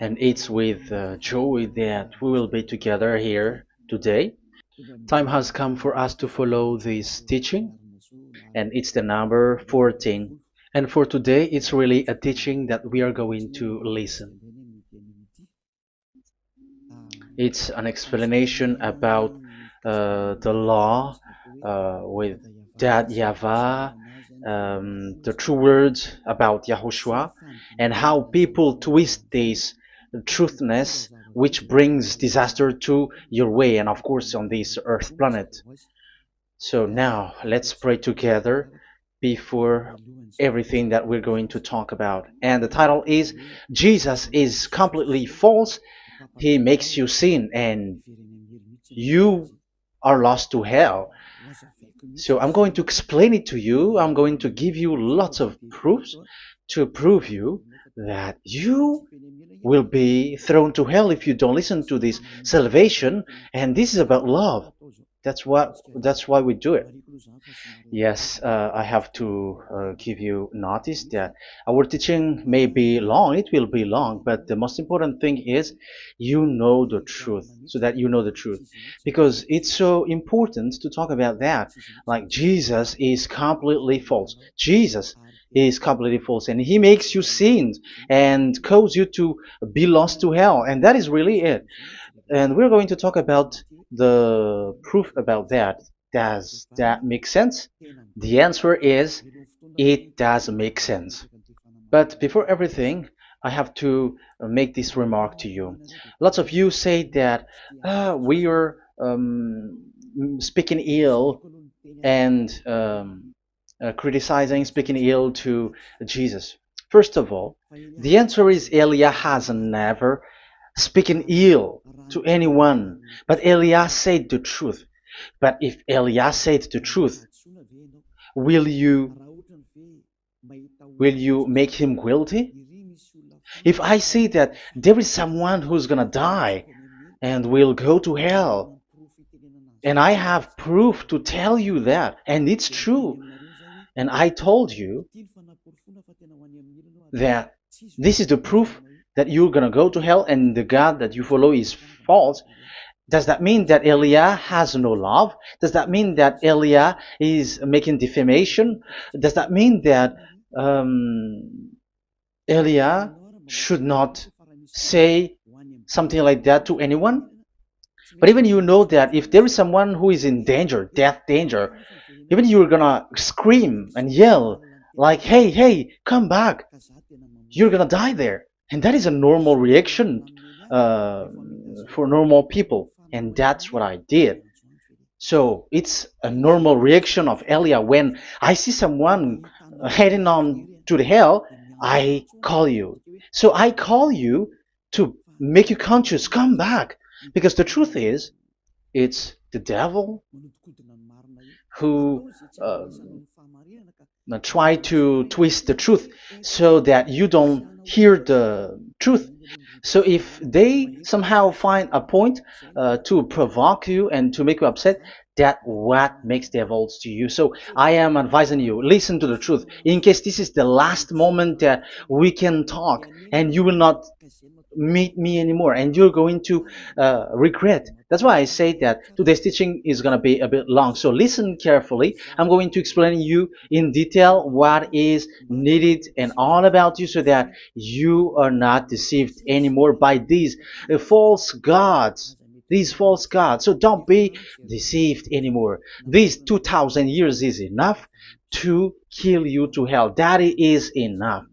And it's with joy that we will be together here today. Time has come for us to follow this teaching, and it's the number 14. And for today, it's really a teaching that we are going to listen. It's an explanation about the law with that YAHVAH, the true words about YAHOSHUAH, and how people twist this truthness which brings disaster to your way and of course on this earth planet. So now let's pray together before everything that we're going to talk about. And the title is Jesus is completely false. He makes you sin and you are lost to hell. So I'm going to explain it to you. I'm going to give you lots of proofs to prove you that you will be thrown to hell if you don't listen to this salvation. And this is about love. That's why we do it. Yes, I have to give you notice that our teaching may be long, it will be long, but the most important thing is you know the truth, so that you know the truth. Because it's so important to talk about that. Like Jesus is completely false. Jesus is completely false, and he makes you sin and cause you to be lost to hell, and that is really it. And we're going to talk about the proof about that. Does that make sense? The answer is it does make sense. But before everything, I have to make this remark to you. Lots of you say that we are speaking ill and criticizing, speaking ill to Jesus. First of all, the answer is Elia has never speaking ill to anyone, but Elia said the truth. But if Elia said the truth, will you will you make him guilty? If I say that there is someone who's gonna die and will go to hell, and I have proof to tell you that, and it's true, and I told you that this is the proof that you're gonna go to hell and the God that you follow is false, does that mean that Elia has no love? Does that mean that Elia is making defamation? Does that mean that Elia should not say something like that to anyone? But even you know that if there is someone who is in danger, death danger, even you're gonna scream and yell like, hey, hey, come back. You're gonna die there. And that is a normal reaction for normal people. And that's what I did. So it's a normal reaction of Elia. When I see someone heading on to the hell, I call you. So I call you to make you conscious, come back. Because the truth is, it's the devil who try to twist the truth so that you don't hear the truth. So if they somehow find a point to provoke you and to make you upset, that what makes devils to you. So I am advising you, listen to the truth. In case this is the last moment that we can talk and you will not meet me anymore and you're going to regret. That's why I say that today's teaching is going to be a bit long, so listen carefully. I'm going to explain you in detail what is needed and all about you so that you are not deceived anymore by these false gods, so don't be deceived anymore. These 2000 years is enough to kill you to hell. That is enough.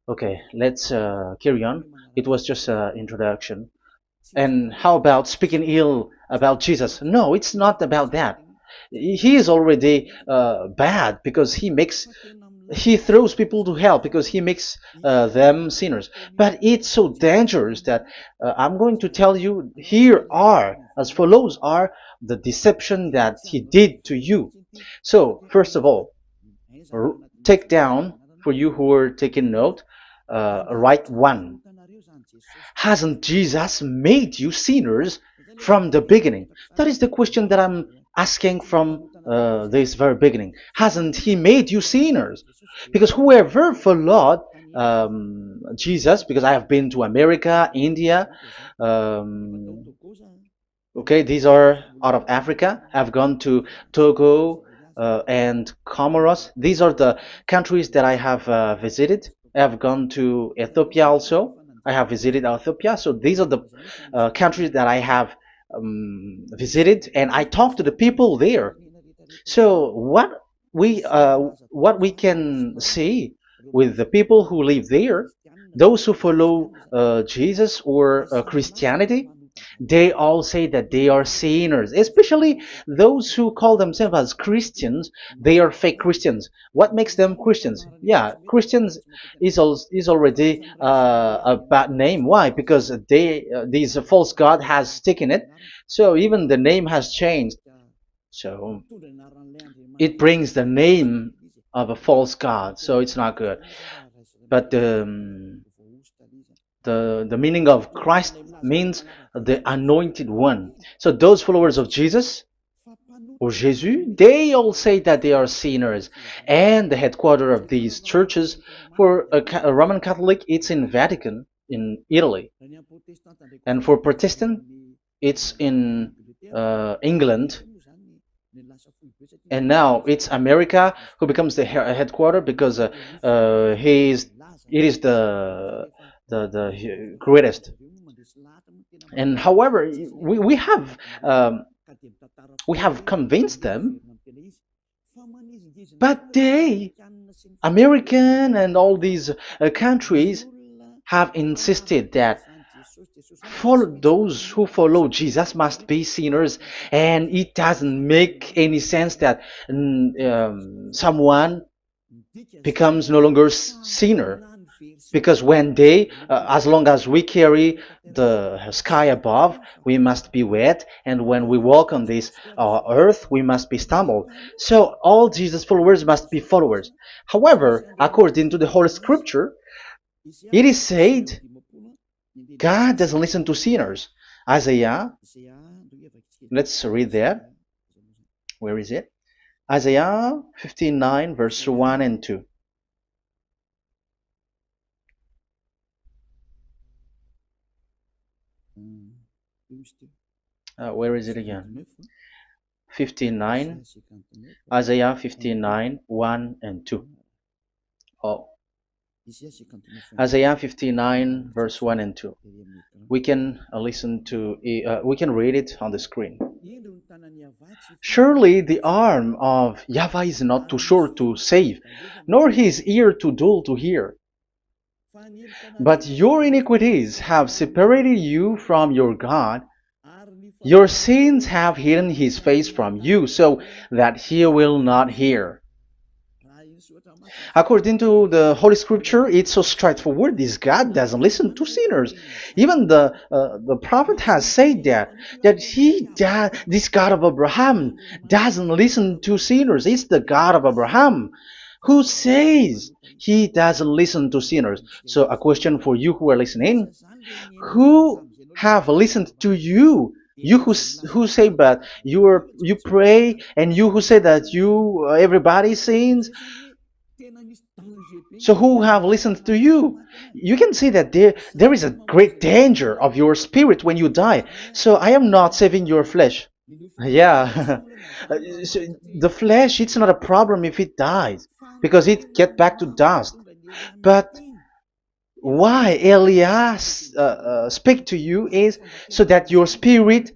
Okay, let's carry on. It was just an introduction. And how about speaking ill about Jesus? No, it's not about that. He is already bad because he throws people to hell because he makes them sinners. But it's so dangerous that I'm going to tell you here are as follows are the deception that he did to you. So first of all, take down for you who are taking note. Write one. Hasn't Jesus made you sinners from the beginning? That is the question that I'm asking from this very beginning. Hasn't he made you sinners? Because whoever followed Jesus, because I have been to America, India. Okay, these are out of Africa. I've gone to Togo and Comoros. These are the countries that I have visited. I've gone to Ethiopia also. I have visited Ethiopia. So these are the countries that I have visited, and I talked to the people there. So what we can see with the people who live there, those who follow Jesus or Christianity, they all say that they are sinners, especially those who call themselves as Christians. They are fake Christians. What makes them Christians? Yeah, Christians is already a bad name. Why? Because these false god has taken it. So even the name has changed. So it brings the name of a false god. So it's not good. But the meaning of Christ means the anointed one. So those followers of Jesus or Jesus, they all say that they are sinners. And the headquarters of these churches for a Roman Catholic, it's in Vatican in Italy, and for Protestant, it's in England. And now it's America who becomes the headquarter because he is it is the greatest. And however, we have we have convinced them, but they, American and all these countries, have insisted that follow those who follow Jesus must be sinners, and it doesn't make any sense that someone becomes no longer sinner, because when they as long as we carry the sky above, we must be wet, and when we walk on this earth, we must be stumbled. So all Jesus followers must be followers. However, according to the Holy Scripture, it is said God doesn't listen to sinners. Isaiah, let's read that. Where is it? Isaiah 59, verse 1 and 2. Where is it again? 59, Isaiah 59, 1 and 2. Oh, Isaiah 59, verse 1 and 2. We can we can read it on the screen. Surely the arm of YAHVAH is not too short to save, nor his ear too dull to hear. But your iniquities have separated you from your God. Your sins have hidden his face from you, so that he will not hear. According to the Holy Scripture, it's so straightforward. This God doesn't listen to sinners. Even the prophet has said that this God of Abraham doesn't listen to sinners. It's the God of Abraham who says he doesn't listen to sinners. So a question for you who are listening: who have listened to you? You who say that you pray, and you who say that you everybody sins. So who have listened to you? You can see that there is a great danger of your spirit when you die. So I am not saving your flesh. Yeah. So the flesh, it's not a problem if it dies, because it get back to dust. But why Elias speak to you is so that your spirit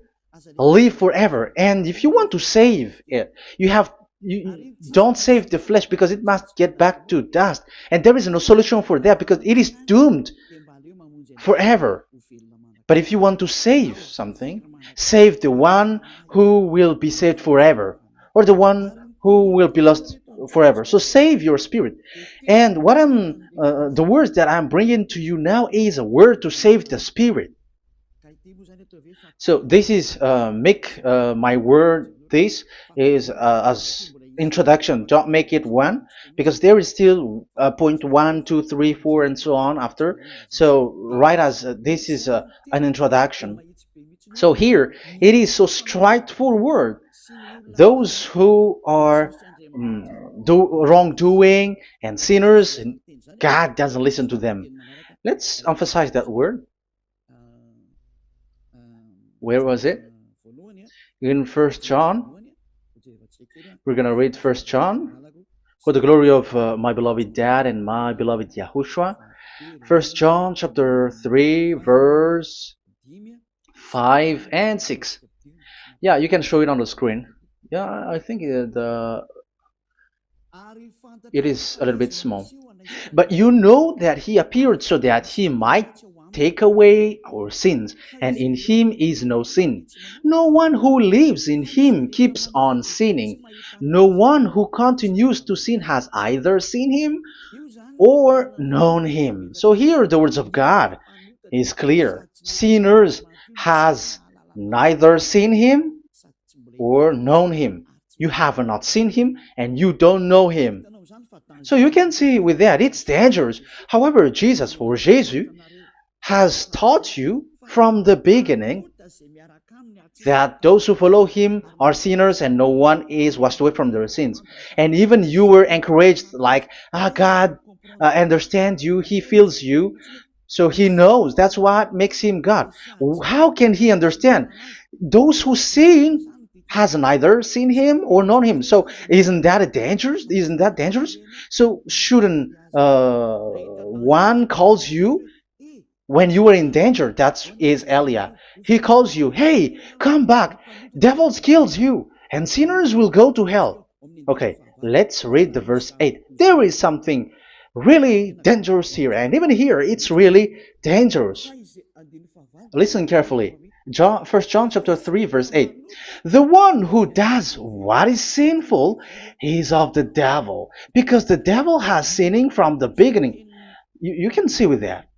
live forever. And if you want to save it, you don't save the flesh, because it must get back to dust, and there is no solution for that because it is doomed forever. But if you want to save something, save the one who will be saved forever, or the one who will be lost forever. So save your spirit. And the words that I'm bringing to you now is a word to save the spirit. So this is make my word. This is as introduction. Don't make it one, because there is still point 1, 2, 3, 4, and so on after. So right as this is an introduction. So here it is so straightforward. Those who are wrongdoing and sinners, God doesn't listen to them. Let's emphasize that word. Where was it? In First John. We're gonna read First John. For the glory of my beloved Dad and my beloved Yahushua. First John chapter 3 verse 5 and 6. Yeah, you can show it on the screen. Yeah, I think it is a little bit small. But you know that he appeared so that he might take away our sins, and in him is no sin. No one who lives in him keeps on sinning. No one who continues to sin has either seen him or known him. So here the words of God is clear. Sinners has neither seen him or known him. You have not seen him and you don't know him. So you can see with that it's dangerous. However, Jesus or Jesus has taught you from the beginning that those who follow him are sinners and no one is washed away from their sins. And even you were encouraged like, God understands you, he feels you, so he knows. That's what makes him God. How can he understand? Those who sin has neither seen him or known him. So isn't that a dangerous? Isn't that dangerous? So shouldn't one calls you when you are in danger? That is Elia. He calls you, hey, come back. Devils kills you, and sinners will go to hell. Okay, let's read the verse 8. There is something really dangerous here, and even here it's really dangerous. Listen carefully. First John chapter 3 verse 8. The one who does what is sinful is of the devil, because the devil has sinning from the beginning. You can see with that.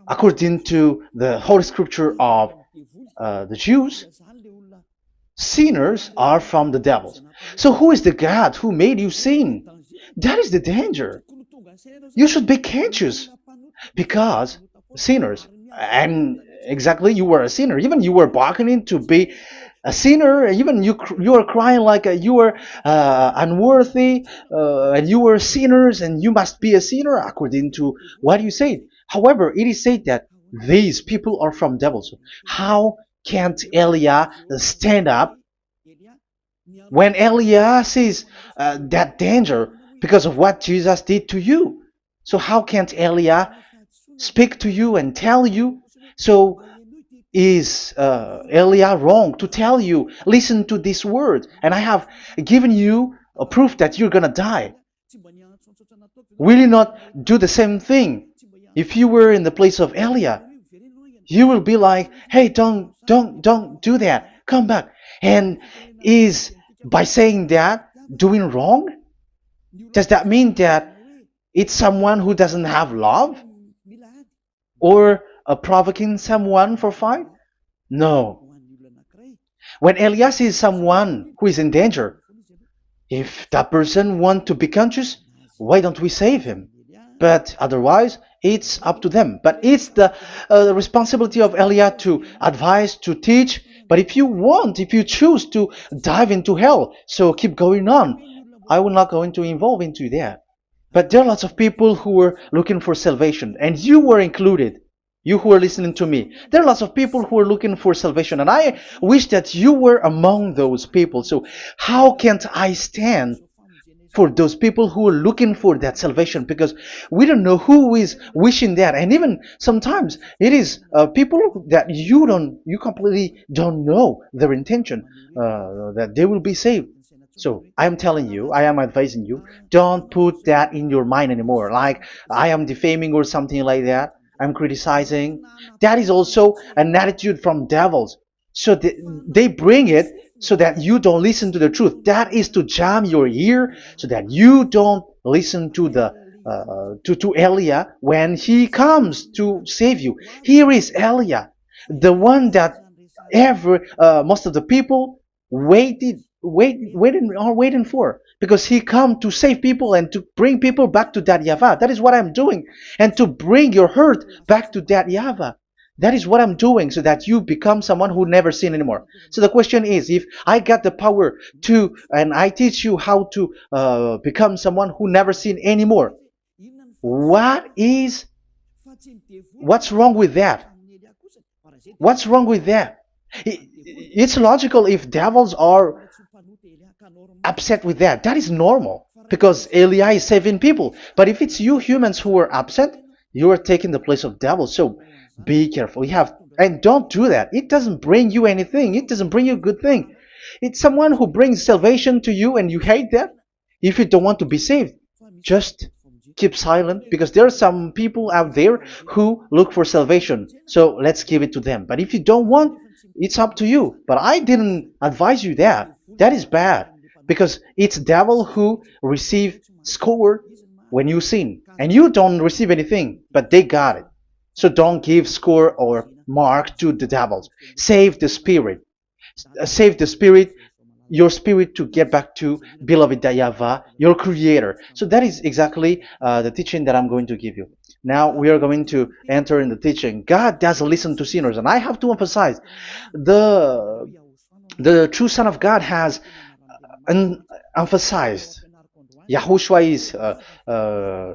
According to the Holy Scripture of the Jews, sinners are from the devils. So who is the God who made you sin? That is the danger. You should be conscious, because sinners, and exactly you were a sinner, even you were bargaining to be a sinner, even you were crying like you were unworthy, and you were sinners and you must be a sinner according to what you said. However, it is said that these people are from devils. How can't Elia stand up when Elia sees that danger because of what Jesus did to you? So how can't Elia speak to you and tell you? So is Elia wrong to tell you, listen to this word, and I have given you a proof that you're gonna die? Will you not do the same thing? If you were in the place of Elia, you will be like, hey, don't do that, come back. And is by saying that doing wrong? Does that mean that it's someone who doesn't have love, or provoking someone for fight? No. When Elias is someone who is in danger, if that person wants to be conscious, why don't we save him? But otherwise, it's up to them. But it's the responsibility of Elia to advise, to teach. But if you choose to dive into hell, so keep going on. I will not go into involve into that. But there are lots of people who were looking for salvation, and you were included. You who are listening to me, there are lots of people who are looking for salvation, and I wish that you were among those people. So how can't I stand for those people who are looking for that salvation? Because we don't know who is wishing that, and even sometimes it is people that you completely don't know their intention, that they will be saved. So I am telling you, I am advising you, don't put that in your mind anymore, like I am defaming or something like that. I'm criticizing. That is also an attitude from devils. So they bring it so that you don't listen to the truth. That is to jam your ear so that you don't listen to the to Elia when he comes to save you. Here is Elia, the one that most of the people waiting for, because he come to save people and to bring people back to that YAHVAH. That is what I'm doing, and to bring your hurt back to that YAHVAH. That is what I'm doing, so that you become someone who never sin anymore. So the question is, if I got the power to, and I teach you how to become someone who never sin anymore, What is what's wrong with that? What's wrong with that? It's logical if devils are upset with that. That is normal because Eli is saving people. But if it's you humans who are upset, you are taking the place of devils. So be careful. You have and don't do that. It doesn't bring you anything. It doesn't bring you a good thing. It's someone who brings salvation to you and you hate that. If you don't want to be saved, just keep silent because there are some people out there who look for salvation. So let's give it to them. But if you don't want, it's up to you. But I didn't advise you that. That is bad because it's devil who receive score when you sin and you don't receive anything, but they got it. So don't give score or mark to the devils. Save the spirit. Save the spirit, your spirit to get back to beloved Yahweh, your creator. So that is exactly the teaching that I'm going to give you. Now we are going to enter in the teaching. God doesn't listen to sinners, and I have to emphasize the the true Son of God has emphasized. Yahushua is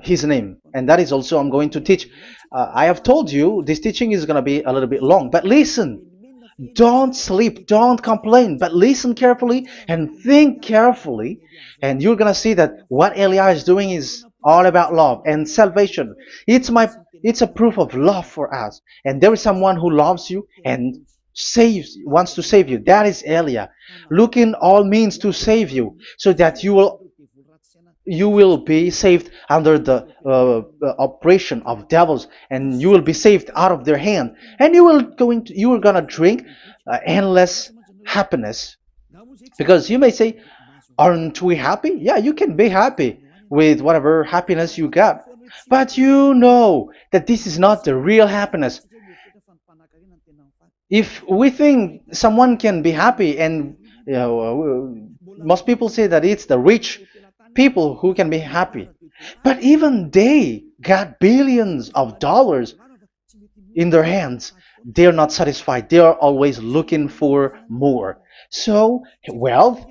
his name, and that is also I'm going to teach. I have told you this teaching is going to be a little bit long, but listen. Don't sleep, don't complain, but listen carefully and think carefully, and you're gonna see that what Eliah is doing is all about love and salvation. It's a proof of love for us, and there is someone who loves you and wants to save you. That is Eliah, looking all means to save you, so that you will be saved under the oppression of devils, and you will be saved out of their hand, and you are gonna drink endless happiness. Because you may say, aren't we happy? Yeah, you can be happy with whatever happiness you got, but you know that this is not the real happiness. If we think someone can be happy, and most people say that it's the rich people who can be happy, but even they got billions of dollars in their hands, they're not satisfied. They are always looking for more. So wealth,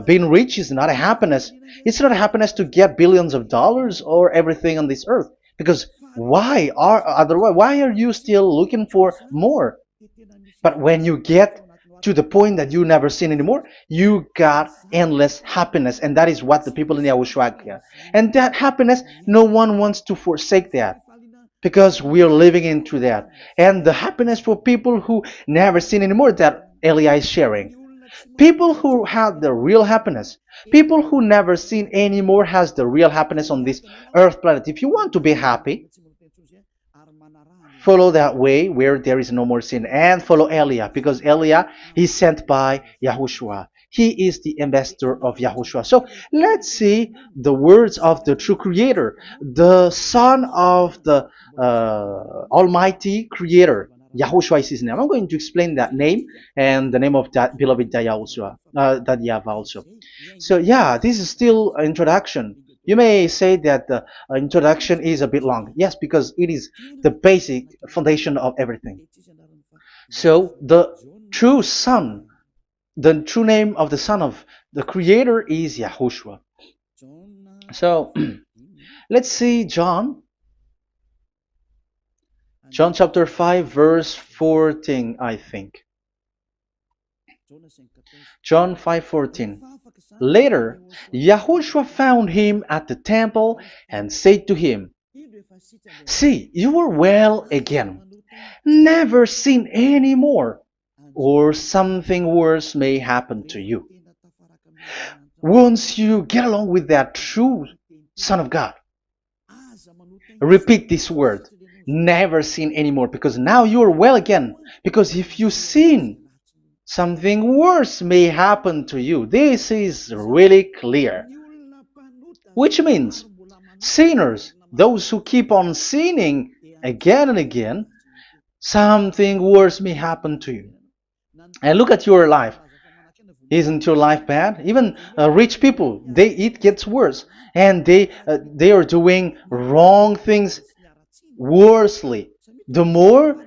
being rich is not a happiness. It's not a happiness to get billions of dollars or everything on this earth. Because why are you still looking for more? But when you get to the point that you never sin anymore, you got endless happiness, and that is what the people in Yahushua get. And that happiness, no one wants to forsake that because we are living into that. And the happiness for people who never sin anymore that Elia is sharing. People who have the real happiness, people who never sin anymore has the real happiness on this earth planet. If you want to be happy, follow that way where there is no more sin and follow Elia because Elia is sent by Yahushua. He is the ambassador of Yahushua. So let's see the words of the true creator, the son of the almighty creator. Yahushua is his name. I'm going to explain that name and the name of that beloved Yahushua, that Yahweh also. So yeah, this is still an introduction. You may say that the introduction is a bit long. Yes, because it is the basic foundation of everything. So the true name of the Son of the Creator is Yahushua. So let's see John chapter 5 verse 14, I think. John 5:14. Later, Yahushua found him at the temple and said to him, "See, you are well again. Never sin any more, or something worse may happen to you." Once you get along with that true Son of God, repeat this word. Never sin anymore, because now you are well again. Because if you sin, something worse may happen to you. This is really clear. Which means sinners, those who keep on sinning again and again, something worse may happen to you. And look at your life. Isn't your life bad? Even rich people, it gets worse, and they are doing wrong things worsely. The more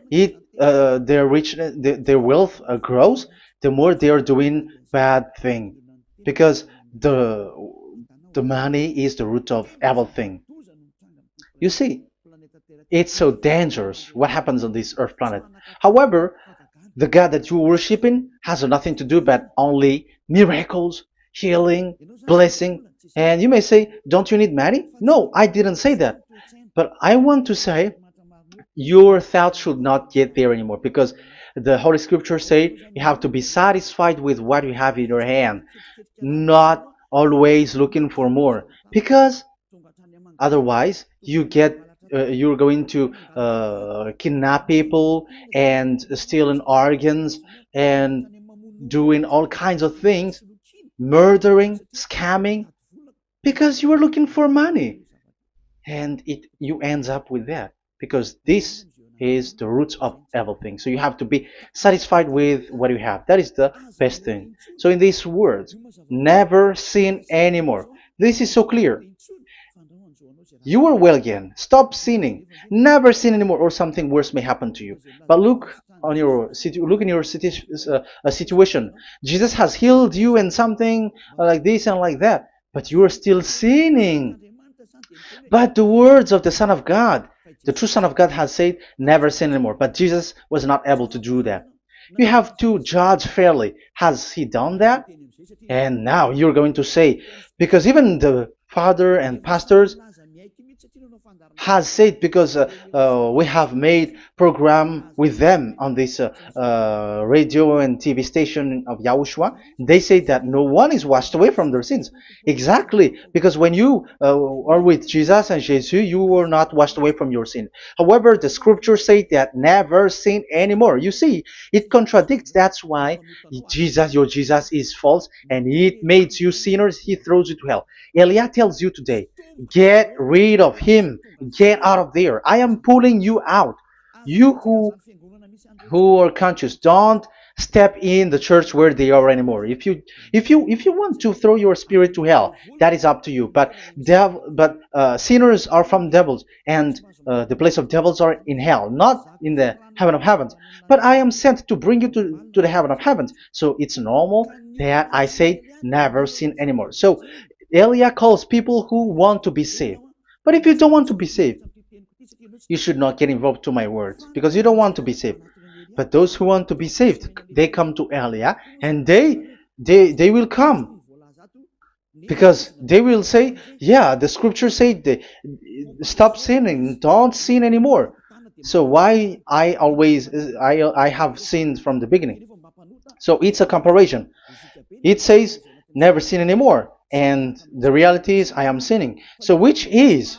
their wealth grows, the more they are doing bad thing, because the money is the root of everything. You see, it's so dangerous what happens on this earth planet. However, the God that you're worshiping has nothing to do but only miracles, healing, blessing. And you may say, don't you need money? No, I didn't say that. But I want to say your thoughts should not get there anymore because the Holy Scriptures say you have to be satisfied with what you have in your hand, not always looking for more. Because otherwise, you're going to kidnap people and stealing organs and doing all kinds of things, murdering, scamming, because you are looking for money, and it you ends up with that because this is the roots of everything. So you have to be satisfied with what you have. That is the best thing. So in these words, never sin anymore. This is so clear. You are well again. Stop sinning. Never sin anymore, or something worse may happen to you. But look in your situation. Jesus has healed you and something like this and like that, but you are still sinning. But the words of the Son of God, the true Son of God, has said, "Never sin anymore." But Jesus was not able to do that. You have to judge fairly. Has he done that? And now you're going to say, because even the father and pastors has said, because we have made program with them on this radio and TV station of Yahushua, they say that no one is washed away from their sins. Exactly, because when you are with Jesus and Jesus, you were not washed away from your sin. However, the scriptures say that never sin anymore. You see, it contradicts. That's why your Jesus is false, and it makes you sinners. He throws you to hell. Elia tells you today, get rid of him. Get out of there. I am pulling you out. You who are conscious, don't step in the church where they are anymore. If you want to throw your spirit to hell, that is up to you. But sinners are from devils, and the place of devils are in hell, not in the heaven of heavens. But I am sent to bring you to the heaven of heavens. So it's normal that I say never sin anymore. So Elia calls people who want to be saved. But if you don't want to be saved, you should not get involved to my words because you don't want to be saved. But those who want to be saved, they come to Elia, and they will come because they will say, yeah, the scriptures say stop sinning, don't sin anymore. So why I have sinned from the beginning. So it's a comparison. It says never sin anymore, and the reality is I am sinning. So which is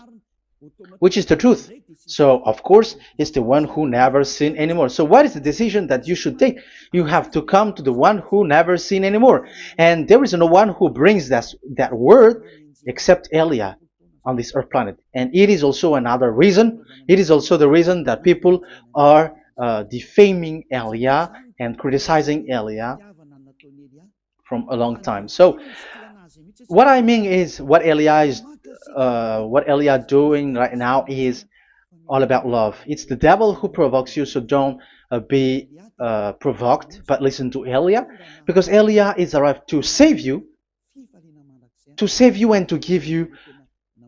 the truth? So of course it's the one who never sin anymore. So what is the decision that you should take? You have to come to the one who never sin anymore, and there is no one who brings that word except Elia on this earth planet. And it is also another reason. It is also the reason that people are defaming Elia and criticizing Elia from a long time. So what I mean is what Elia doing right now is all about love. It's the devil who provokes you, so don't be provoked, but listen to Elia, because Elia is arrived to save you and to give you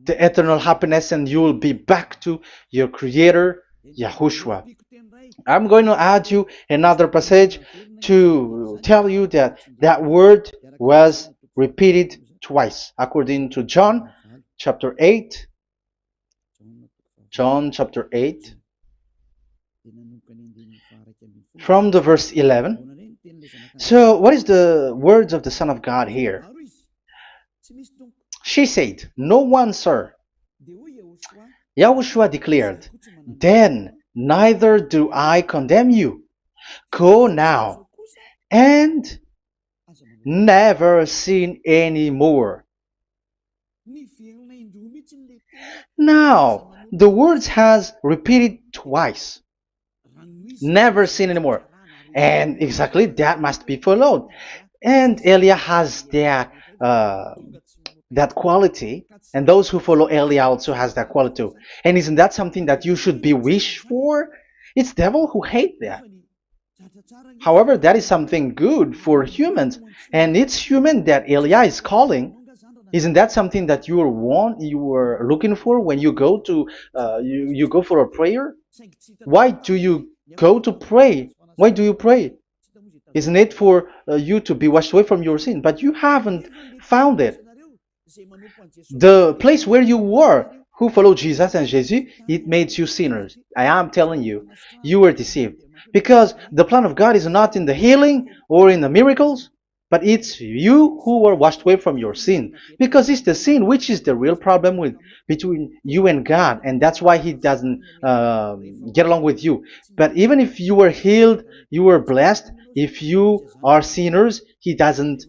the eternal happiness, and you will be back to your Creator, Yahushua. I'm going to add you another passage to tell you that that word was repeated twice, according to John chapter 8. John chapter 8, from the verse 11. So, what is the words of the Son of God here? She said, "No one, sir." Yahushua declared, "Then neither do I condemn you. Go now and never sin any more." Now, the words has repeated twice. Never sin anymore. And exactly that must be followed. And Elia has that quality, and those who follow Elia also has that quality too. And isn't that something that you should be wish for? It's devil who hate that. However, that is something good for humans, and it's human that Elia is calling. Isn't that something that you were looking for when you go to you go for a prayer? Why do you go to pray? Why do you pray? Isn't it for you to be washed away from your sin? But you haven't found it. The place where you were, who followed Jesus and Jesus, it made you sinners. I am telling you, you were deceived. Because the plan of God is not in the healing or in the miracles, but it's you who were washed away from your sin. Because it's the sin which is the real problem with between you and God, and that's why He doesn't get along with you. But even if you were healed, you were blessed. If you are sinners, He doesn't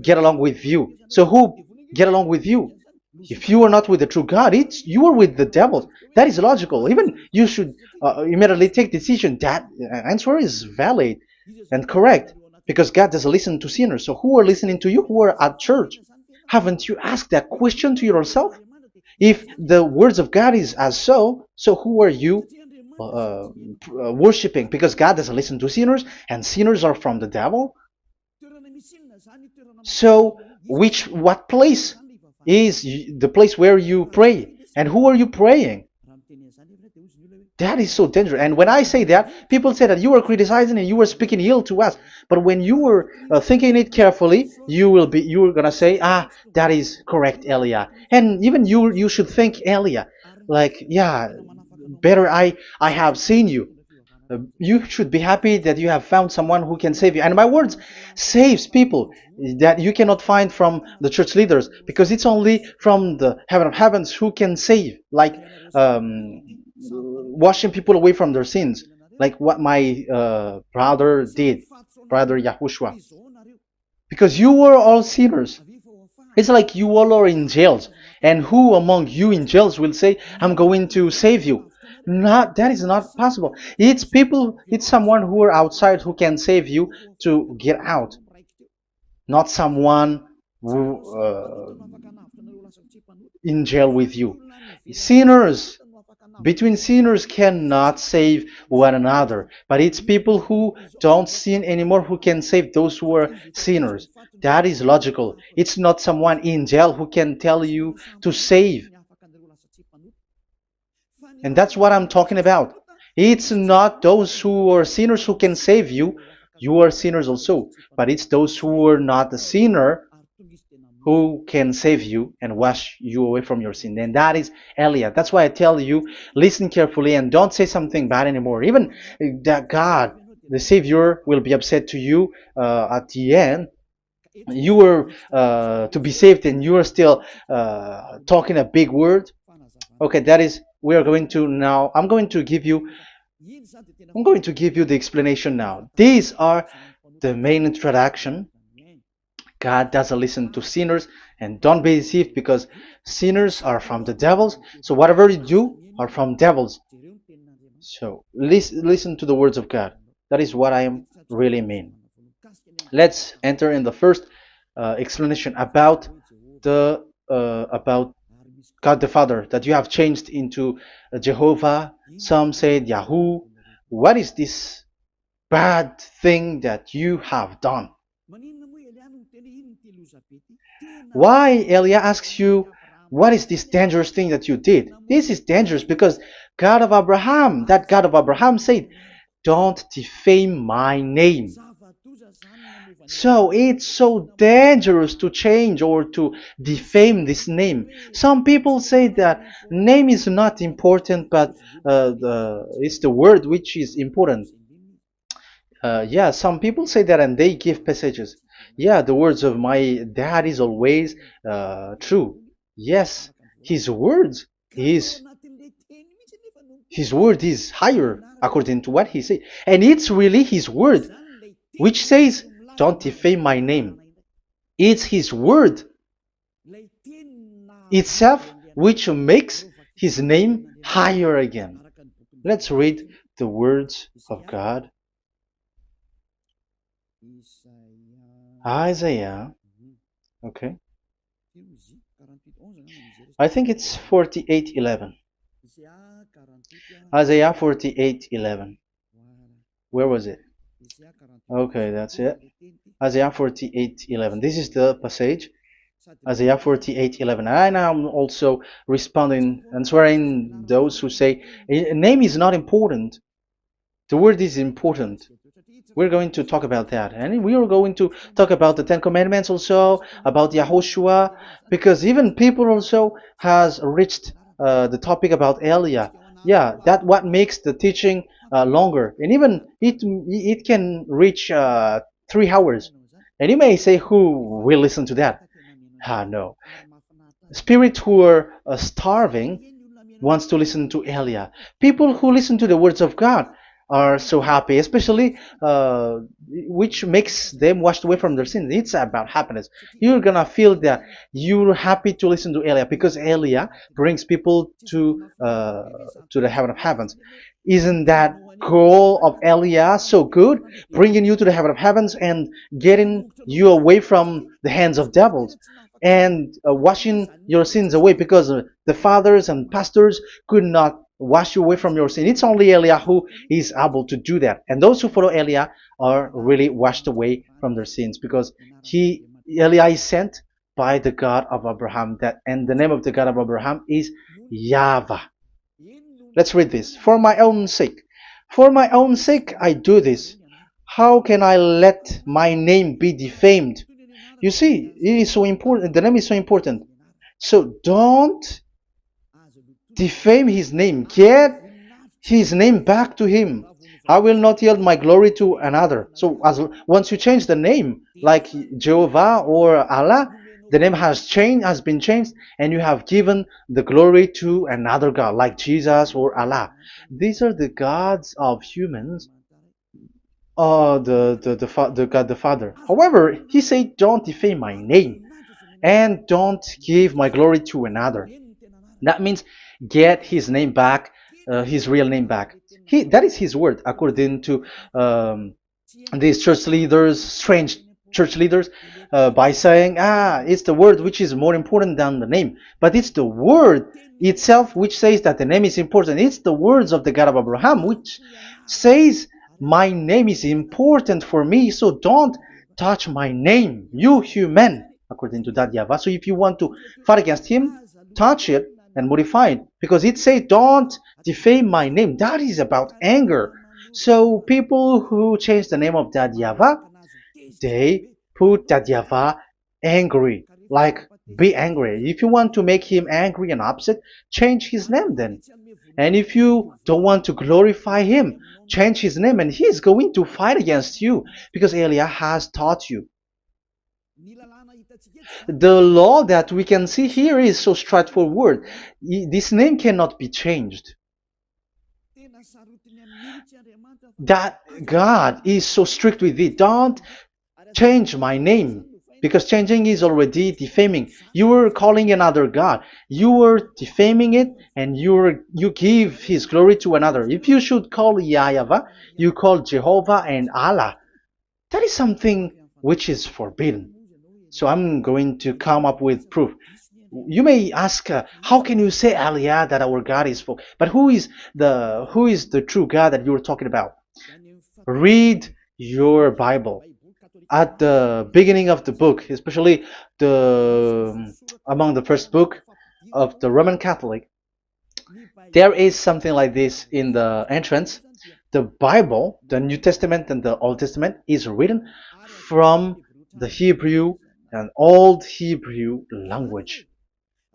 get along with you. So who get along with you? If you are not with the true God, it's you are with the devil. That is logical. Even you should immediately take decision. That answer is valid and correct because God doesn't listen to sinners. So who are listening to you? Who are at church? Haven't you asked that question to yourself? If the words of God is as so who are you worshiping? Because God doesn't listen to sinners, and sinners are from the devil. So, what place is the place where you pray? And who are you praying? That is so dangerous. And when I say that, people say that you are criticizing and you are speaking ill to us. But when you are thinking it carefully, you are gonna say, ah, that is correct, Elia. And even you should think, Elia, like, yeah, better I have seen you. You should be happy that you have found someone who can save you. And my words saves people that you cannot find from the church leaders because it's only from the heaven of heavens who can save, like washing people away from their sins, like what my brother did, brother Yahushua. Because you were all sinners. It's like you all are in jails. And who among you in jails will say, I'm going to save you? Not that is not possible. It's people, it's someone who are outside who can save you to get out, not someone who in jail with you. Sinners, between sinners cannot save one another, but it's people who don't sin anymore who can save those who are sinners. That is logical. It's not someone in jail who can tell you to save. And that's what I'm talking about. It's not those who are sinners who can save you. You are sinners also. But it's those who are not a sinner who can save you and wash you away from your sin. And that is Eliah. That's why I tell you, listen carefully and don't say something bad anymore. Even that God, the Savior, will be upset to you at the end. You were to be saved and you are still talking a big word. Okay, that is, we are going to now, I'm going to give you the explanation now. These are the main introduction. God doesn't listen to sinners, and don't be deceived because sinners are from the devils. So whatever you do are from devils. So listen to the words of God. That is what I am really mean. Let's enter in the first explanation about the about God the Father that you have changed into Jehovah. Some said Yahoo. What is this bad thing that you have done? Why Elia asks you, what is this dangerous thing that you did? This is dangerous because God of Abraham, that God of Abraham said, don't defame my name. So it's so dangerous to change or to defame this name. Some people say that name is not important, but it's the word which is important. Yeah, some people say that and they give passages. Yeah, the words of my dad is always true. Yes, his words is his word is higher according to what he said, and it's really his word which says, "Don't defame my name." It's his word itself which makes his name higher again. Let's read the words of God. Isaiah, okay. I think it's 48:11. Isaiah 48:11. Where was it? Okay, that's it. Isaiah 48:11. This is the passage. Isaiah 48:11. And I'm also responding, answering those who say a name is not important. The word is important. We're going to talk about that. And we are going to talk about the Ten Commandments also, about Yahushua, because even people also has reached the topic about Elia. Yeah, that what makes the teaching longer. And even it can reach 3 hours. And you may say, who will listen to that? Ah, no. Spirits who are starving wants to listen to Elia. People who listen to the words of God are so happy, especially which makes them washed away from their sins. It's about happiness. You're gonna feel that you're happy to listen to Elia because Elia brings people to the heaven of heavens. Isn't that goal of Elia so good? Bringing you to the heaven of heavens and getting you away from the hands of devils and washing your sins away because the fathers and pastors could not wash you away from your sin. It's only Elia who is able to do that. And those who follow Elia are really washed away from their sins because Elia is sent by the God of Abraham. And the name of the God of Abraham is YAHVAH. Let's read this. For my own sake. For my own sake I do this. How can I let my name be defamed? You see, it is so important. The name is so important. So don't defame his name. Get his name back to him. I will not yield my glory to another. So once you change the name, like Jehovah or Allah, the name has been changed, and you have given the glory to another God, like Jesus or Allah. These are the gods of humans, the God the Father. However, he said, "Don't defame my name, and don't give my glory to another." That means get his name back, his real name back. That is his word, according to these church leaders, strange church leaders, by saying, it's the word which is more important than the name. But it's the word itself which says that the name is important. It's the words of the God of Abraham which says, my name is important for me, so don't touch my name, you human, according to that YAHVAH. So if you want to fight against him, touch it and modify it, because it says don't defame my name. That is about anger. So people who change the name of that YAHVAH, they put that YAHVAH angry, like be angry. If you want to make him angry and upset, change his name then. And if you don't want to glorify him, change his name, and he's going to fight against you, because Elia has taught you. The law that we can see here is so straightforward. This name cannot be changed. That God is so strict with it. Don't change my name, because changing is already defaming. You are calling another God. You are defaming it, and you give his glory to another. If you should call YAHVAH, you call Jehovah and Allah. That is something which is forbidden. So I'm going to come up with proof. You may ask, how can you say, Aliyah, that our God is full? But who is the true God that you're talking about? Read your Bible. At the beginning of the book, especially among the first book of the Roman Catholic, there is something like this in the entrance. The Bible, the New Testament and the Old Testament, is written from the Hebrew and Old Hebrew language,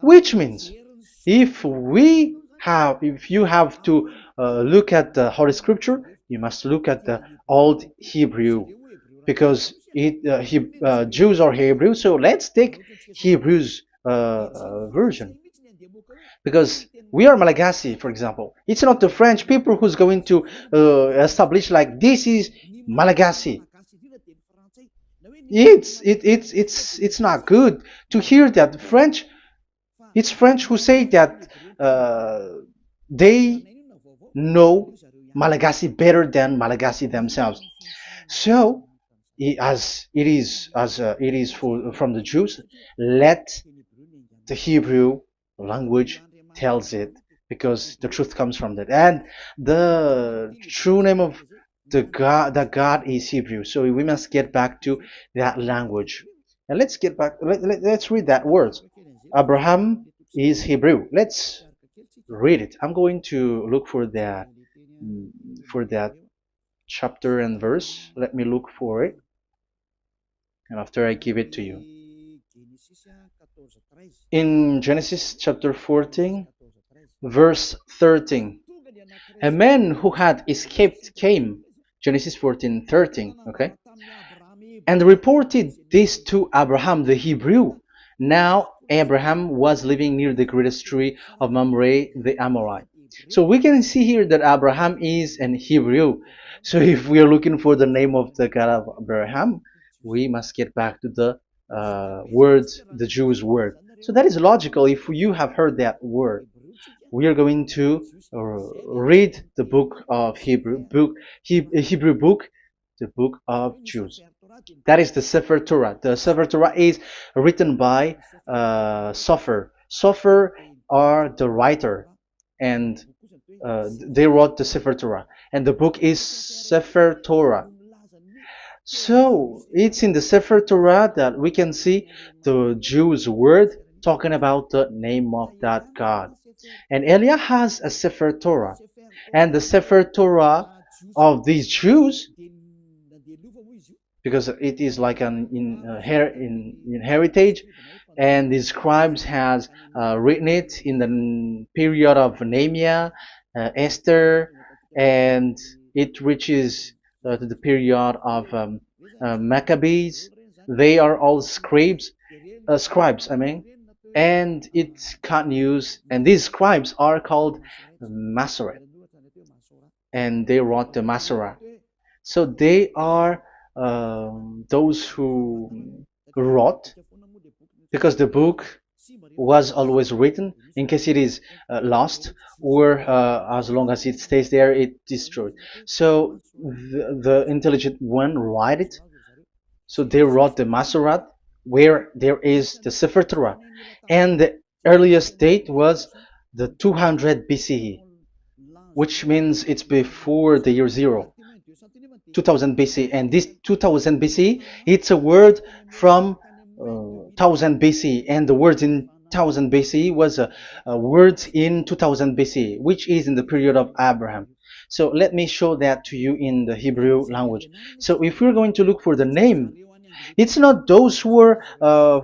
which means if you have to look at the Holy Scripture, you must look at the Old Hebrew, because Jews are Hebrew. So let's take Hebrew's version, because we are Malagasy, for example. It's not the French people who's going to establish like this is Malagasy. It's not good to hear that French. It's French who say that they know Malagasy better than Malagasy themselves. So, as it is from the Jews, let the Hebrew language tells it, because the truth comes from that, and the true name of the God is Hebrew. So we must get back to that language. And let's get back. Let's read that word. Abraham is Hebrew. Let's read it. I'm going to look mm, for that chapter and verse. Let me look for it, and after I give it to you. In Genesis chapter 14, verse 13, a man who had escaped came, Genesis 14:13, okay, and reported this to Abraham the Hebrew. Now Abraham was living near the greatest tree of Mamre the Amorite. So we can see here that Abraham is an Hebrew. So if we are looking for the name of the God of Abraham, we must get back to the word, the Jews' word. So that is logical. If you have heard that word, we are going to read the book of Hebrew book, the book of Jews. That is the Sefer Torah. The Sefer Torah is written by Sofer. Sofer are the writer, and they wrote the Sefer Torah, and the book is Sefer Torah. So it's in the Sefer Torah that we can see the Jews' word talking about the name of that God. And Elia has a Sefer Torah, and the Sefer Torah of these Jews, because it is like an in heritage, and the scribes has written it in the period of Nehemiah, Esther, and it reaches to the period of Maccabees. They are all scribes, I mean, and it continues, and these scribes are called Masoret, and they wrote the Masorah. So they are those who wrote, because the book was always written in case it is lost, or as long as it stays there, it destroyed. So the intelligent one write it. So they wrote the Masorat, where there is the Sefer Torah, and the earliest date was the 200 BCE, which means it's before the year zero. 2000 BC, and this 2000 BC, it's a word from 1000 BC, and the word in 1000 BC was a word in 2000 BC, which is in the period of Abraham. So let me show that to you in the Hebrew language. So if we're going to look for the name, it's not those who are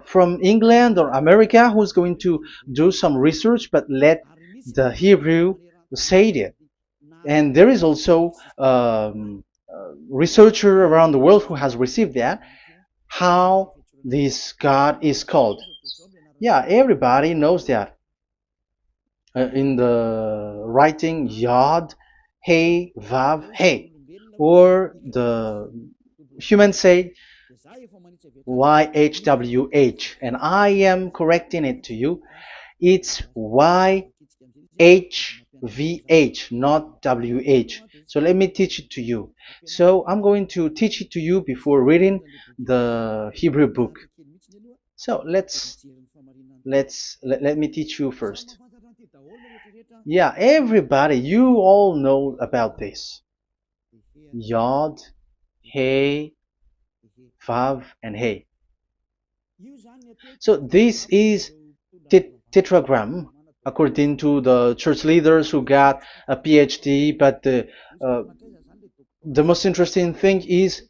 from England or America who's going to do some research, but let the Hebrew say it. And there is also researcher around the world who has received that, how this God is called. Yeah, everybody knows that. In the writing Yod, Hey, Vav, Hey, or the humans say YHWH, and I am correcting it to you. It's YHVH, not WH. So let me teach it to you. So I'm going to teach it to you before reading the Hebrew book. So let me teach you first. Yeah, everybody, you all know about this. Yod, Hey, Vav, and Hey. So this is tetragram, according to the church leaders who got a PhD. But the most interesting thing is,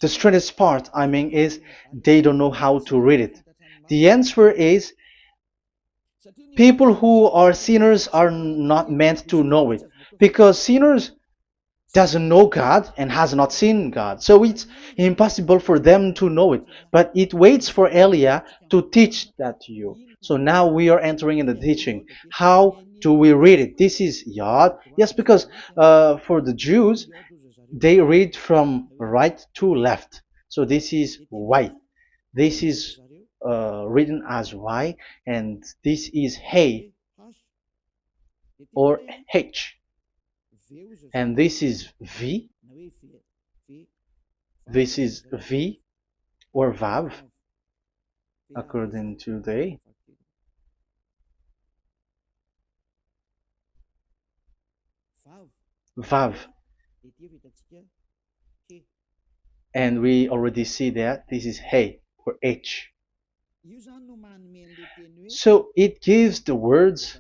the strangest part, I mean, is they don't know how to read it. The answer is, people who are sinners are not meant to know it, because sinners doesn't know God and has not seen God. So it's impossible for them to know it. But it waits for Elia to teach that to you. So now we are entering in the teaching. How do we read it? This is Yod. Yes, because for the Jews, they read from right to left. So this is Y. This is written as Y, and this is Hey or H. And this is V. This is V or Vav, according to the Vav. and we already see that this is Hey or H. So it gives the words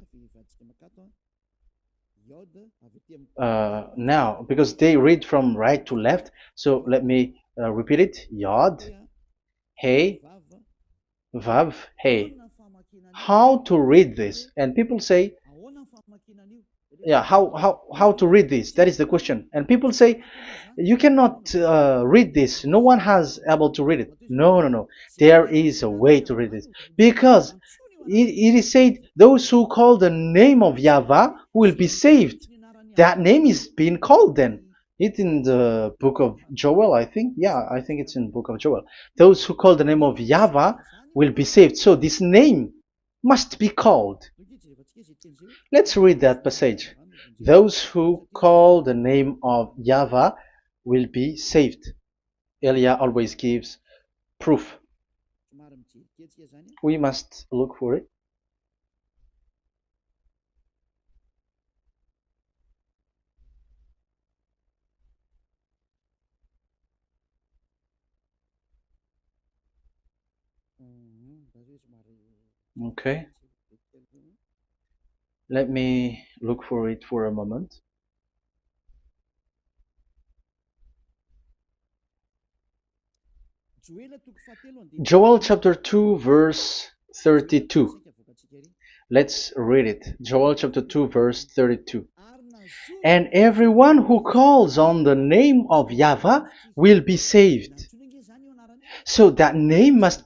now because they read from right to left. So let me repeat it: Yod, Hey, Vav, Hey. How to read this? And people say, yeah, how to read this? That is the question. And people say, you cannot read this. No one has able to read it. No, no, no. There is a way to read this because it is said those who call the name of Yahweh will be saved. That name is being called then. It's in the book of Joel, I think. Yeah, I think it's in the book of Joel. Those who call the name of Yahweh will be saved. So this name must be called. Let's read that passage. Those who call the name of Yahweh will be saved. Elia always gives proof. We must look for it. Okay. Let me look for it for a moment. Joel chapter 2 verse 32. Let's read it. Joel chapter 2 verse 32. And everyone who calls on the name of Yahweh will be saved. So that name must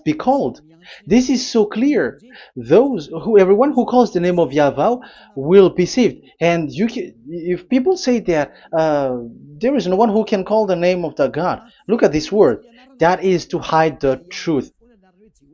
be called. This is so clear. Everyone who calls the name of Yahweh will be saved. And if people say that there is no one who can call the name of the God, look at this word. That is to hide the truth,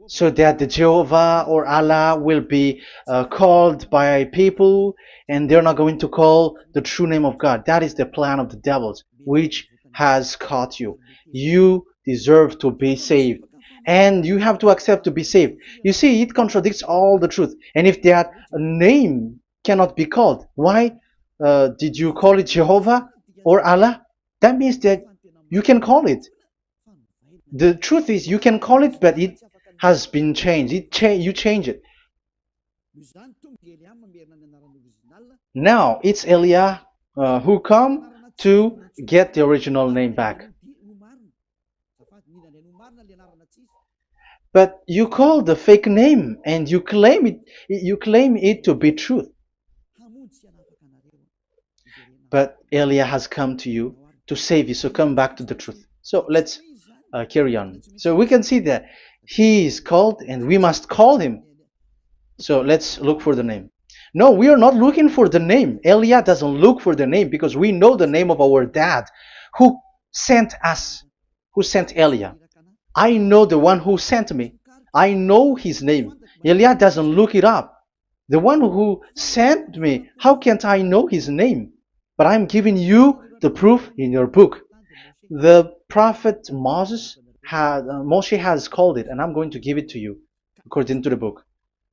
so that the Jehovah or Allah will be called by people, and they're not going to call the true name of God. That is the plan of the devils, which has caught you. You deserve to be saved, and you have to accept to be saved. You see, it contradicts all the truth. And if that name cannot be called, why did you call it Jehovah or Allah? That means that you can call it. The truth is, you can call it, but it has been changed. You change it. Now it's Elia who come to get the original name back. But you call the fake name and you claim it. You claim it to be truth. But Elia has come to you to save you. So come back to the truth. So let's carry on. So we can see that he is called and we must call him. So let's look for the name. No, we are not looking for the name. Elia doesn't look for the name because we know the name of our dad who sent us, who sent Elia. I know the one who sent me. I know his name. Elia doesn't look it up. The one who sent me, how can't I know his name? But I'm giving you the proof in your book. The prophet Moshe has called it, and I'm going to give it to you according to the book.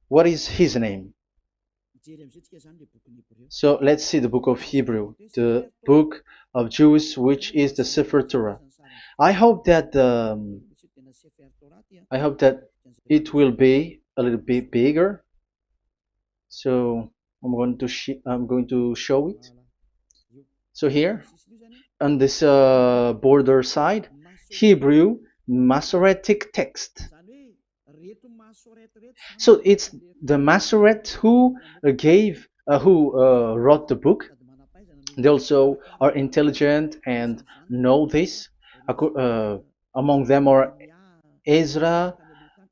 What is his name? So let's see the book of Hebrew, the book of Jews, which is the Sefer Torah. I hope that it will be a little bit bigger. So I'm going to show it. So here on this border side, Hebrew Masoretic text. So it's the Masoret who wrote the book. They also are intelligent and know this. Among them are Ezra,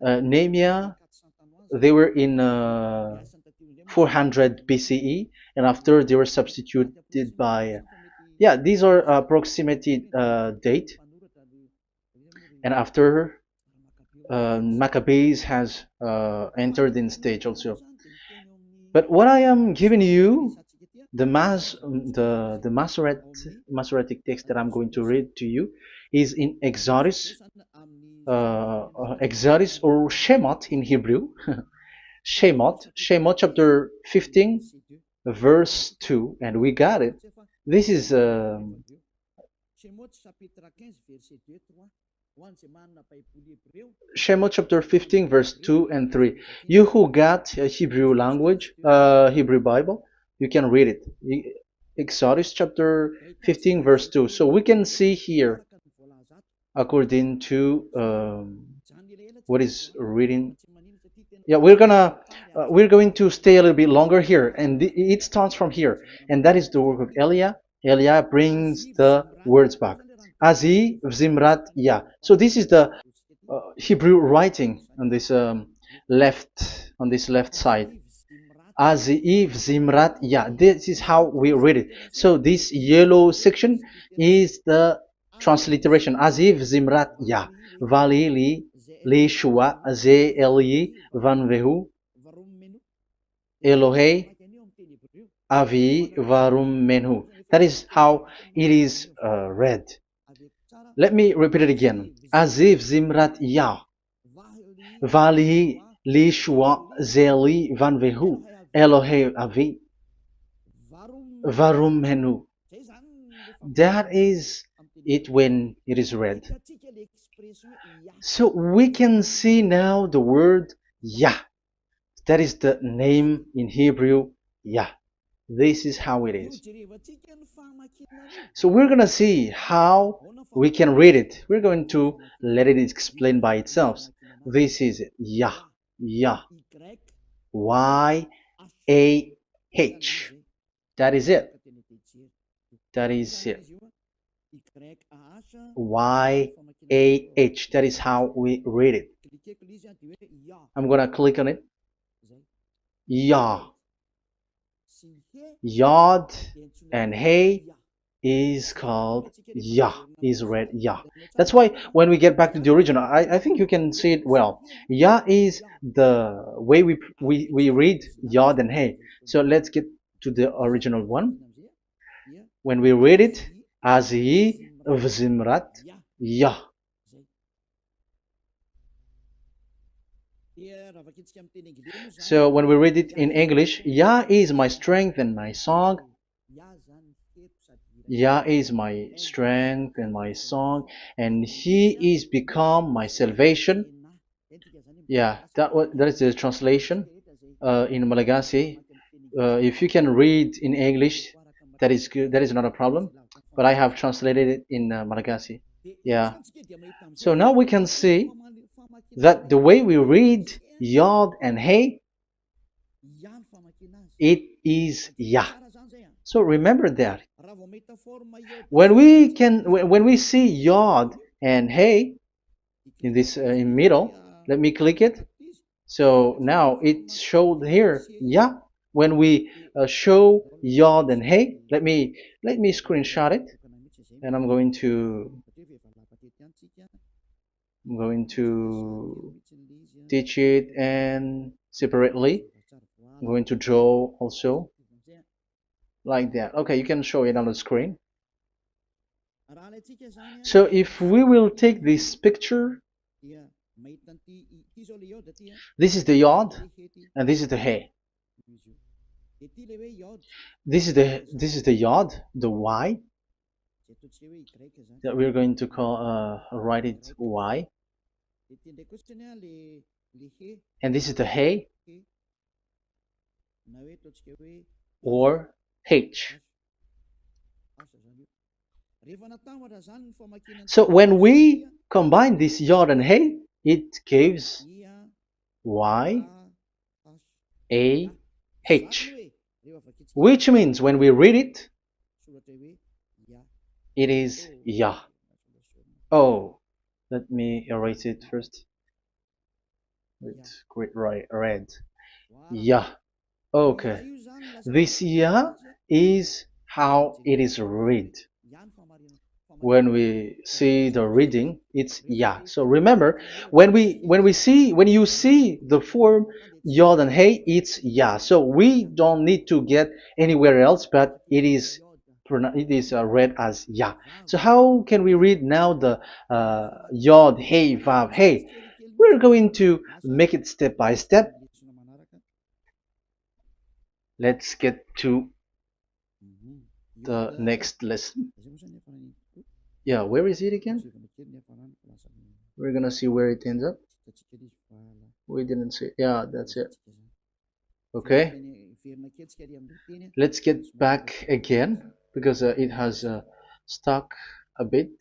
Nehemiah. They were in 400 BCE, and after they were substituted by, yeah, these are approximated date. And after Maccabees has entered in stage also. But what I am giving you, the Masoretic text that I'm going to read to you, is in Exodus, Exodus or Shemot in Hebrew, Shemot chapter 15, verse 2, and we got it. This is Shemot chapter 15, verse 2 and 3. You who got a Hebrew language, Hebrew Bible, you can read it. Exodus chapter 15, verse 2. So we can see here, according to what is reading. Yeah, we're going to stay a little bit longer here, and it starts from here, and that is the work of Eliah. Eliah brings the words back. Azi Zimrat Ya. So this is the Hebrew writing on this left side. Aziv Zimrat Ya. This is how we read it. So this yellow section is the transliteration. Aziv Zimrat Ya. Vali li shua ze eli van vehu Elohei avi varum menhu. That is how it is read. Let me repeat it again. Aziv Zimrat Ya. Vali li shua ze eli van vehu Elohei avi varum menhu. That is it when it is read. So we can see now the word Yah. That is the name in Hebrew, Yah. This is how it is. So we're going to see how we can read it. We're going to let it explain by itself. This is it. Yah. Yah. Y-A-H. That is it. That is it. Y-A-H. That is how we read it. I'm going to click on it. Yah. Yod and Hey is called Yah, is read Yah. That's why when we get back to the original, I think you can see it well. Yah is the way we read Yod and Hey. So let's get to the original one. When we read it, Azi Vzimrat Yah. So when we read it in English, Yah is my strength and my song. Yah is my strength and my song, and He is become my salvation. Yeah, that is the translation in Malagasy. If you can read in English, that is good. That is not a problem. But I have translated it in Malagasy. Yeah. So now we can see that the way we read Yod and Hey, it is Yah. So remember that. When we see Yod and Hey in this in middle, let me click it. So now it showed here Yah. When we show Yod and Hey, let me screenshot it, and I'm going to teach it and separately. I'm going to draw also like that. Okay, you can show it on the screen. So if we will take this picture, this is the Yod and this is the Hey. This is the Yod, the Y, that we're going to call write it Y. And this is the Hey or H. So when we combine this Yod and Hey, it gives Y A H, which means when we read it, it is Yah. Oh, let me erase it first with great red. Yah. Okay. This Yah is how it is read. When we see the reading, it's Yah. So remember, when you see the form Yod and Hey, it's Yah. So we don't need to get anywhere else, but it is read as Yah. So how can we read now the Yod, Hey, Vav, Hey? We're going to make it step by step. Let's get to the next lesson. Yeah, where is it again? We're gonna see where it ends up. We didn't see. Yeah, that's it. Okay, let's get back again because it has stuck a bit.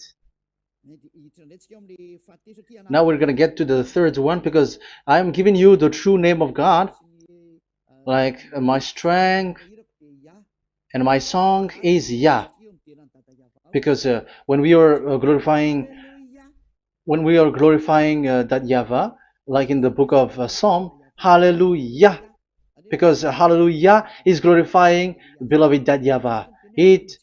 Now we're gonna get to the third one because I'm giving you the true name of God, like my strength and my song is Yah, because when we are glorifying that Yahweh, like in the book of Psalm, Hallelujah, because Hallelujah is glorifying beloved that Yahweh. It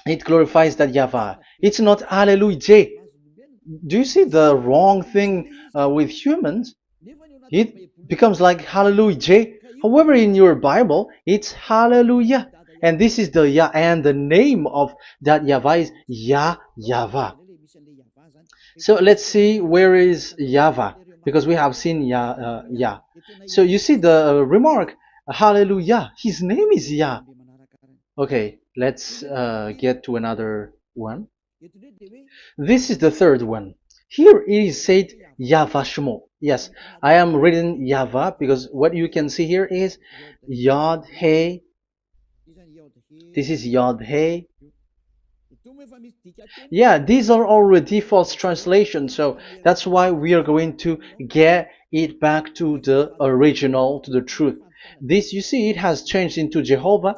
it glorifies that Yahweh. It's not Hallelujah. Do you see the wrong thing with humans? It becomes like Hallelujah. However, in your Bible, it's Hallelujah. And this is the Yah, and the name of that Yahweh is Yahweh. So let's see where is Yahweh, because we have seen Yah. So you see the remark, Hallelujah. His name is Yah. Okay, let's get to another one. This is the third one. Here it is said YAHVAH. Yes, I am reading Yahvah because what you can see here is Yod Hey. This is Yod Hey. Yeah, these are already false translations, so that's why we are going to get it back to the original, to the truth. This, you see, it has changed into Jehovah.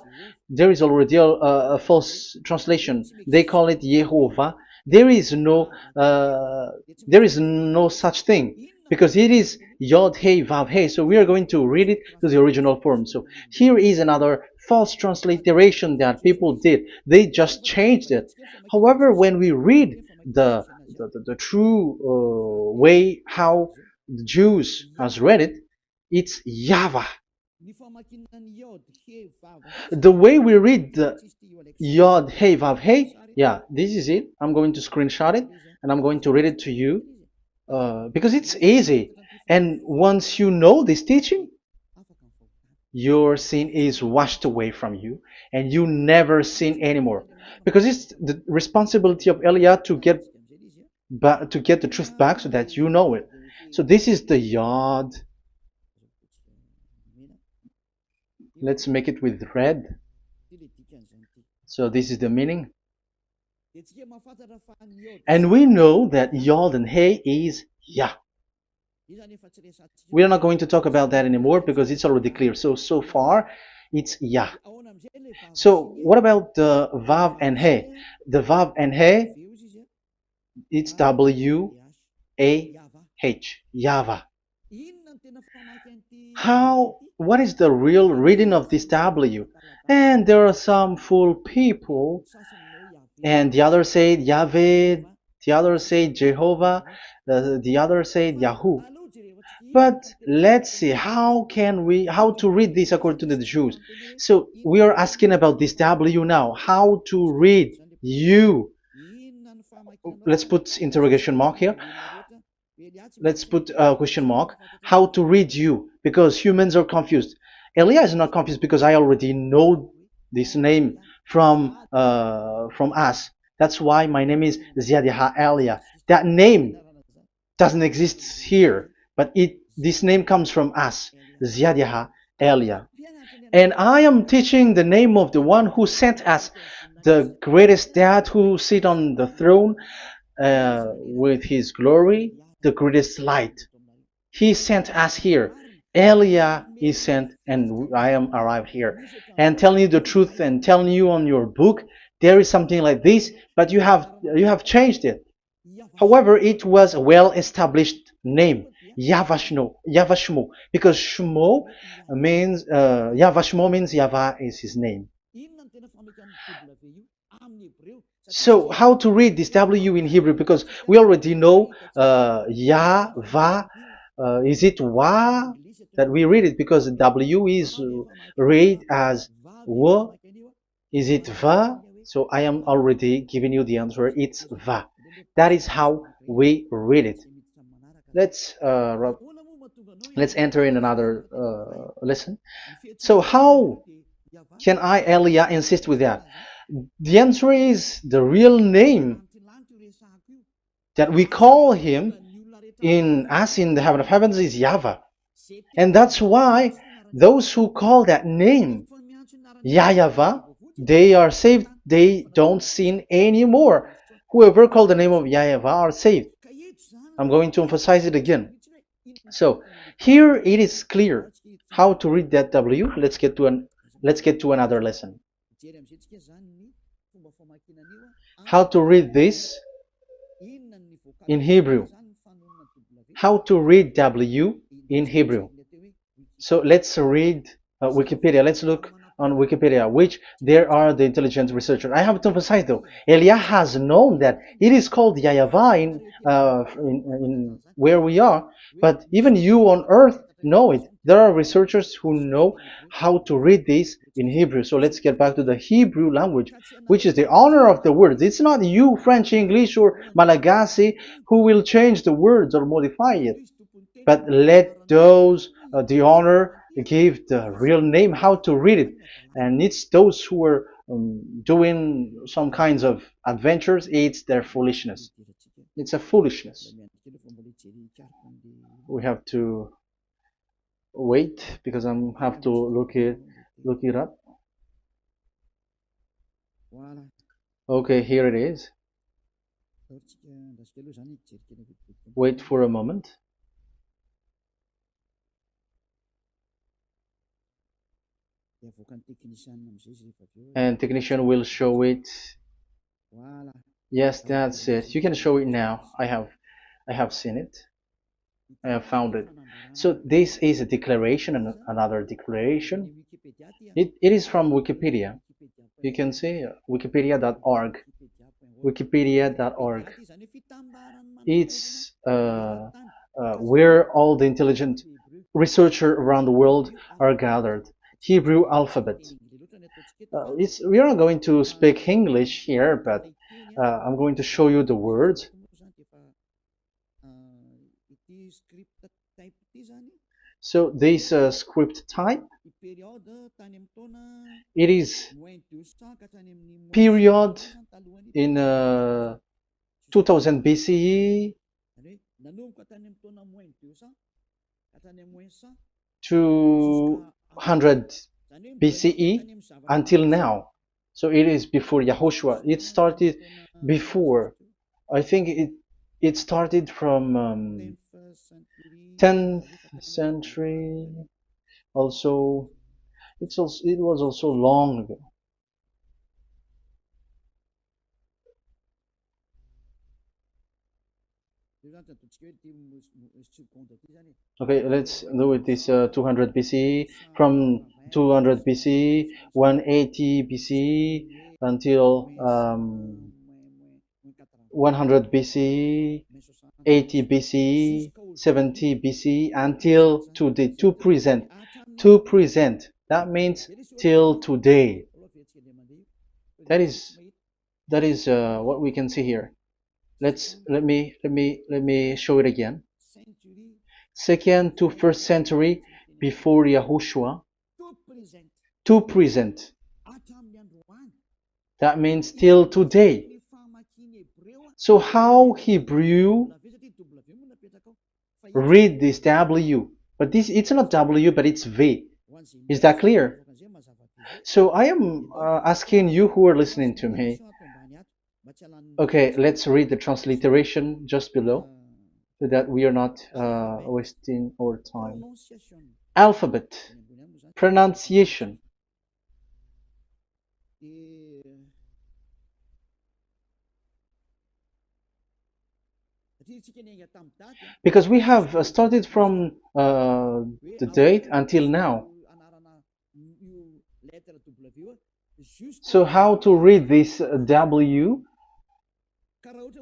There is already a false translation. They call it Yehovah. There is no, there is no such thing because it is Yod Hey Vav Hey. So we are going to read it to the original form. So here is another false transliteration that people did. They just changed it. However, when we read the true way how the Jews has read it, it's Yahvah. The way we read the Yod Hey Vav Hey, yeah, this is it. I'm going to screenshot it and I'm going to read it to you because it's easy. And once you know this teaching, your sin is washed away from you and you never sin anymore, because it's the responsibility of Elia to get the truth back so that you know it. So this is the Yod. Let's make it with red. So this is the meaning, and we know that Yod and Hey is Yah. We are not going to talk about that anymore because it's already clear. So far it's Yah. So what about the Vav and He? The Vav and He, it's W-A-H, Yahvah. What is the real reading of this W? And there are some fool people, and the others say Yahweh, the others say Jehovah, the others say Yahoo. But let's see how to read this according to the Jews. So we are asking about this W now. How to read you? Let's put interrogation mark here. Let's put a question mark. How to read you? Because humans are confused. Elia is not confused because I already know this name from us. That's why my name is Ziadiha Elia. That name doesn't exist here, but this name comes from us, Ziadiha Elia. And I am teaching the name of the one who sent us, the greatest dad who sit on the throne with his glory, the greatest light. He sent us here. Elia is sent, and I am arrived here. And telling you the truth and telling you on your book, there is something like this, but you have changed it. However, it was a well-established name, YAHVAH, because Shmo means YAHVAH means Yahweh is his name. So how to read this W in Hebrew? Because we already know Yahvah. Is it Wa that we read it? Because W is read as W. Is it Va? So I am already giving you the answer. It's Va. That is how we read it. Let's enter in another lesson. So how can I, Elia, insist with that? The answer is the real name that we call him in as in the heaven of heavens is YAHVAH. And that's why those who call that name YAHVAH, they are saved. They don't sin anymore. Whoever called the name of YAHVAH are saved. I'm going to emphasize it again. So here it is clear how to read that W. Let's get to another lesson. How to read this in Hebrew. How to read W in Hebrew. So let's read Wikipedia. Let's look on Wikipedia, which there are the intelligent researchers. I have to emphasize though, Elia has known that it is called YAHVAH in where we are, but even you on earth know it. There are researchers who know how to read this in Hebrew. So let's get back to the Hebrew language, which is the honor of the words. It's not you, French, English, or Malagasy, who will change the words or modify it. But let those the honor give the real name how to read it, and it's those who are doing some kinds of adventures. It's their foolishness. It's a foolishness. We have to wait because I have to look it up. Okay, here it is. Wait for a moment. And technician will show it. Yes, that's it. You can show it now. I have seen it. I have found it. So this is a declaration and another declaration. It is from Wikipedia. You can see wikipedia.org. Wikipedia.org. It's where all the intelligent researchers around the world are gathered. Hebrew alphabet. We are not going to speak English here, but I'm going to show you the words. So this script type, it is period in 2000 BCE to 100 BCE until now. So it is before Yahushua. It started before. I think it started from 10th century. Also, it was also long ago. Okay, let's do it this 200 BCE, from 200 BCE, 180 BCE until 100 BCE, 80 BCE, 70 BCE until today, to present. To present. That means till today. That is what we can see here. Let me show it again. Second to first century before Yahushua. To present. That means till today. So how Hebrew read this W? But this, it's not W, but it's V. Is that clear? So I am asking you who are listening to me. Okay, let's read the transliteration just below, so that we are not wasting our time. Alphabet, pronunciation. Because we have started from the date until now. So how to read this W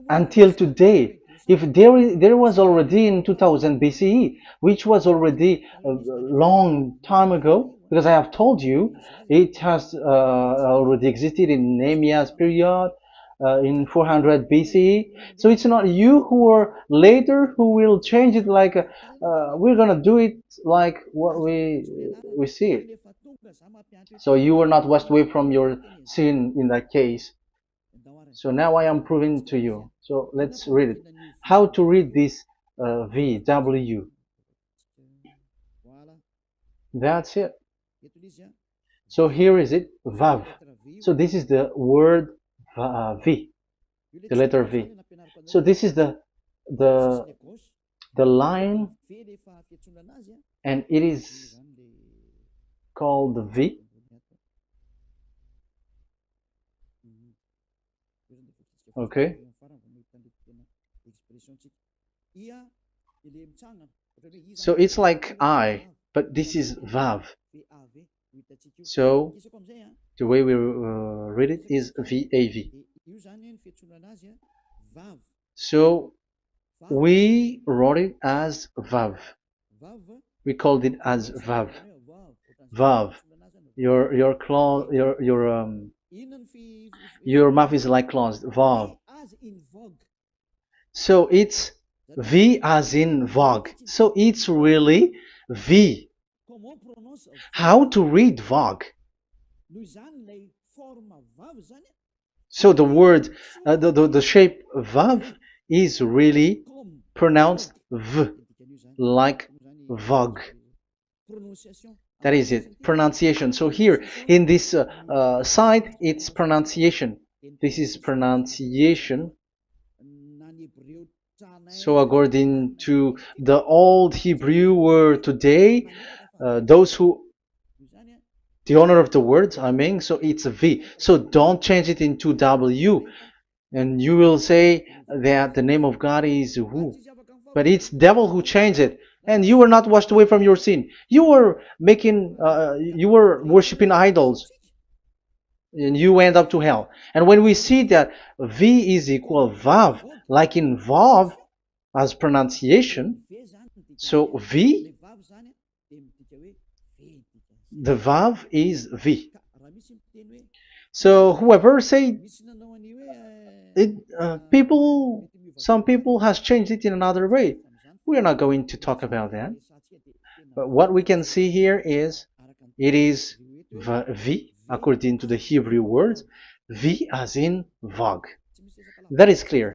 until today? If there was already in 2000 BCE, which was already a long time ago, because I have told you it has already existed in Nehemiah's period, in 400 BCE. So it's not you who are later who will change it, like we're gonna do it like what we see it. So you were not washed away from your sin in that case. So now I am proving to you. So let's read it. How to read this V, W. That's it. So here is it, VAV. So this is the word V, the letter V. So this is the the line, and it is called the V. Okay. So it's like I, but this is VAV. So the way we read it is VAV. So we wrote it as VAV. We called it as VAV. VAV. Your claw, your mouth is like closed. VAV. So it's V as in Vogue. So it's really V. How to read Vogue? So the word, the shape Vav is really pronounced V, like Vogue. That is it, pronunciation. So here in this side, it's pronunciation. This is pronunciation. So according to the old Hebrew word today, those who, the owner of the words, I mean, so it's a V. So don't change it into W. And you will say that the name of God is who? But it's devil who changed it. And you were not washed away from your sin. You were you were worshiping idols. And you end up to hell. And when we see that V is equal Vav, like in Vav as pronunciation, so V, the Vav is V. So whoever say it, some people has changed it in another way. We are not going to talk about that. But what we can see here is it is V according to the Hebrew words, V as in Vogue. That is clear.